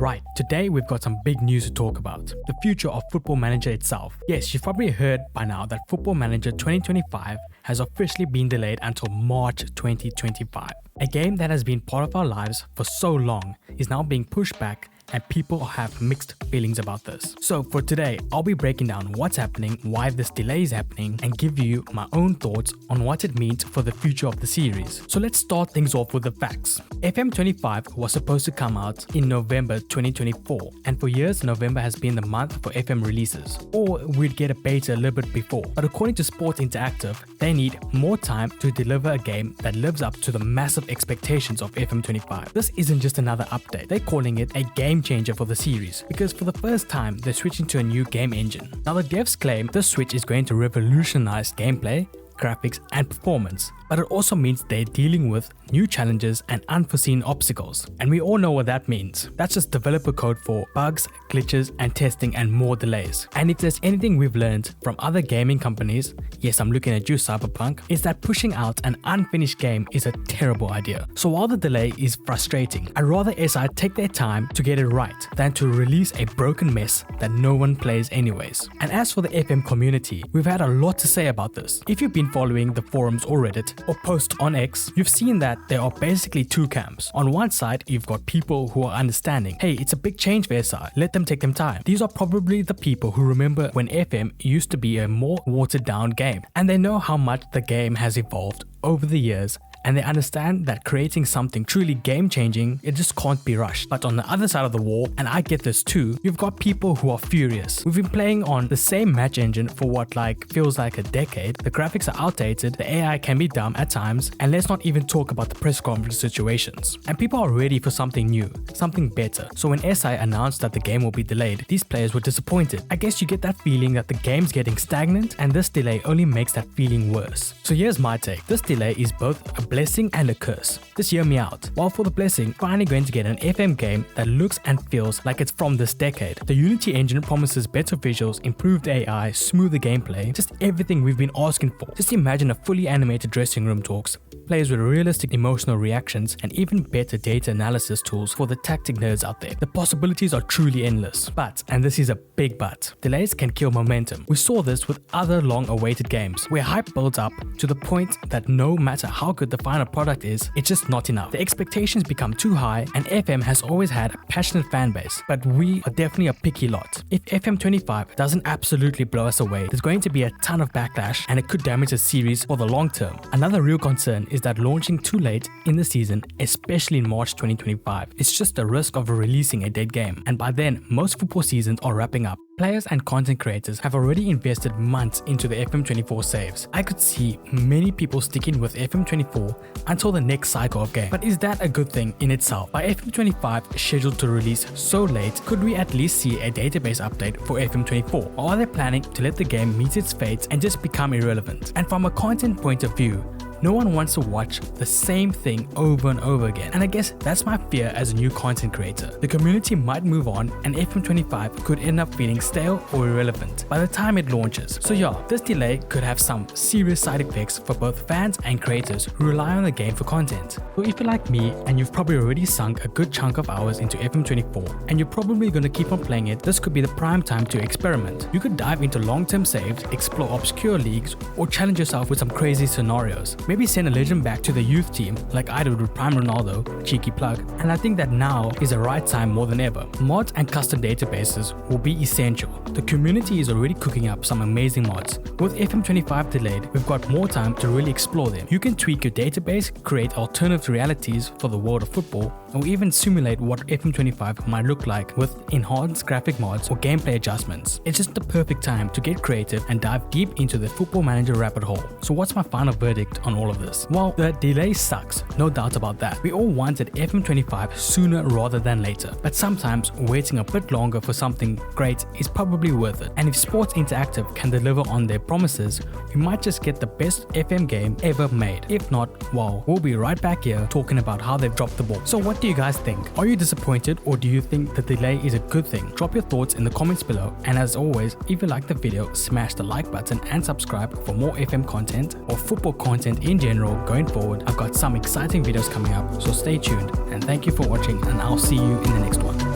Right, today we've got some big news to talk about. The future of Football Manager itself. Yes, you've probably heard by now that Football Manager 2025 has officially been delayed until March 2025. A game that has been part of our lives for so long is now being pushed back, and people have mixed feelings about this. So for today, I'll be breaking down what's happening, why this delay is happening, and give you my own thoughts on what it means for the future of the series. So let's start things off with the facts. FM25 was supposed to come out in November 2024, and for years November has been the month for FM releases, or we'd get a beta a little bit before. But according to Sports Interactive, they need more time to deliver a game that lives up to the massive expectations of FM25. This isn't just another update, they're calling it a game changer for the series, because for the first time they're switching to a new game engine. Now the devs claim this switch is going to revolutionize gameplay, graphics and performance, but it also means they're dealing with new challenges and unforeseen obstacles. And we all know what that means. That's just developer code for bugs, glitches and testing and more delays. And if there's anything we've learned from other gaming companies, yes, I'm looking at you Cyberpunk, is that pushing out an unfinished game is a terrible idea. So while the delay is frustrating, I'd rather SI take their time to get it right than to release a broken mess that no one plays anyways. And as for the FM community, we've had a lot to say about this. If you've been following the forums or Reddit or post onyx, you've seen that there are basically two camps. On one side, you've got people who are understanding, hey, it's a big change for SI, let them take them time. These are probably the people who remember when FM used to be a more watered down game, and they know how much the game has evolved over the years, and they understand that creating something truly game-changing, it just can't be rushed. But on the other side of the wall, and I get this too, you've got people who are furious. We've been playing on the same match engine for what feels like a decade. The graphics are outdated, the AI can be dumb at times, and let's not even talk about the press conference situations. And people are ready for something new, something better. So when SI announced that the game will be delayed, these players were disappointed. I guess you get that feeling that the game's getting stagnant, and this delay only makes that feeling worse. So here's my take. This delay is both a blessing and a curse. Just hear me out. While for the blessing, finally going to get an FM game that looks and feels like it's from this decade. The Unity engine promises better visuals, improved AI, smoother gameplay, just everything we've been asking for. Just imagine a fully animated dressing room talks, players with realistic emotional reactions, and even better data analysis tools for the tactic nerds out there. The possibilities are truly endless. But, and this is a big but, delays can kill momentum. We saw this with other long-awaited games, where hype builds up to the point that no matter how good the final product is, it's just not enough. The expectations become too high, and FM has always had a passionate fan base, but we are definitely a picky lot. If FM25 doesn't absolutely blow us away, there's going to be a ton of backlash, and it could damage the series for the long term. Another real concern is that launching too late in the season, especially in March 2025, it's just the risk of releasing a dead game, and by then most football seasons are wrapping up. Players and content creators have already invested months into the FM24 saves. I could see many people sticking with FM24 until the next cycle of game. But is that a good thing in itself? By FM25 scheduled to release so late, could we at least see a database update for FM24? Or are they planning to let the game meet its fate and just become irrelevant? And from a content point of view, no one wants to watch the same thing over and over again. And I guess that's my fear as a new content creator. The community might move on, and FM25 could end up feeling stale or irrelevant by the time it launches. So yeah, this delay could have some serious side effects for both fans and creators who rely on the game for content. So if you're like me and you've probably already sunk a good chunk of hours into FM24 and you're probably going to keep on playing it, this could be the prime time to experiment. You could dive into long-term saves, explore obscure leagues, or challenge yourself with some crazy scenarios. Maybe send a legend back to the youth team like I did with Prime Ronaldo, cheeky plug, and I think that now is the right time more than ever. Mods and custom databases will be essential. The community is already cooking up some amazing mods. With FM25 delayed, we've got more time to really explore them. You can tweak your database, create alternative realities for the world of football, or even simulate what FM25 might look like with enhanced graphic mods or gameplay adjustments. It's just the perfect time to get creative and dive deep into the Football Manager rabbit hole. So what's my final verdict on all of this? Well, the delay sucks, no doubt about that. We all wanted FM25 sooner rather than later, but sometimes waiting a bit longer for something great is probably worth it. And if Sports Interactive can deliver on their promises, we might just get the best FM game ever made. If not, well, we'll be right back here talking about how they've dropped the ball. So what do you guys think? Are you disappointed, or do you think the delay is a good thing? Drop your thoughts in the comments below, and as always, if you like the video, smash the like button and subscribe for more FM content or football content in general going forward. I've got some exciting videos coming up, so stay tuned, and thank you for watching, and I'll see you in the next one.